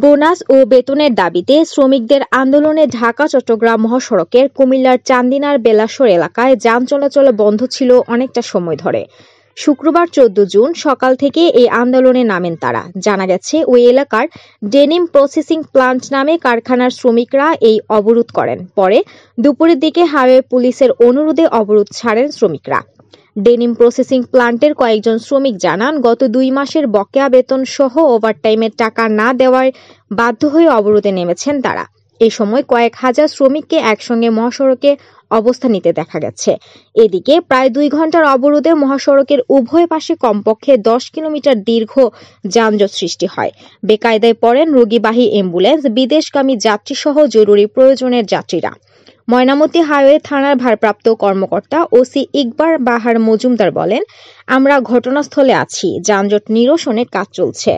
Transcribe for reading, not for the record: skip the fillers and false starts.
Bonus ও বেতনের দাবিতে শ্রমিকদের আন্দোলনে ঢাকা চট্টগ্রাম মহাসড়কের কুমিল্লার চান্দিনার বেলাশর এলাকায় যান চলাচল বন্ধ ছিল অনেকটা সময় ধরে। শুক্রবার 14 জুন সকাল থেকে এই আন্দোলনে নামেন তারা। জানা গেছে, ওই এলাকার ডেনিম প্রসেসিং প্লান্ট নামে কারখানার শ্রমিকরা এই অবরোধ করেন। পরে দুপুরের দিকে হাইওয়ে পুলিশের অনুরোধে অবরোধ ছাড়েন শ্রমিকরা। ডেনিম প্রসেসিং প্লান্টের কয়েকজন শ্রমিক জানান, গত 2 মাসের বকেয়া বেতন সহ ওভারটাইমের টাকা না দেওয়ায় বাধ্য হয়ে অবরোধে নেমেছেন তারা। এই সময় কয়েক হাজার শ্রমিককে একসঙ্গে মহাসড়কে অবস্থান নিতে দেখা গেছে। এদিকে প্রায় 2 ঘন্টার অবরোধে মহাসড়কের উভয় পাশে কমপক্ষে 10 কিলোমিটার দীর্ঘ যানজট সৃষ্টি হয়। বেকায়দায় পড়েন রোগীবাহী অ্যাম্বুলেন্স, বিদেশগামী যাত্রীসহ জরুরি প্রয়োজনের যাত্রীরা। ময়নামতি হাইওয়ে থানার ভারপ্রাপ্ত কর্মকর্তা ওসি ইকবাল বাহার মজুমদার বলেন, আমরা ঘটনাস্থলে আছি, যানজট নিরসনে কাজ চলছে।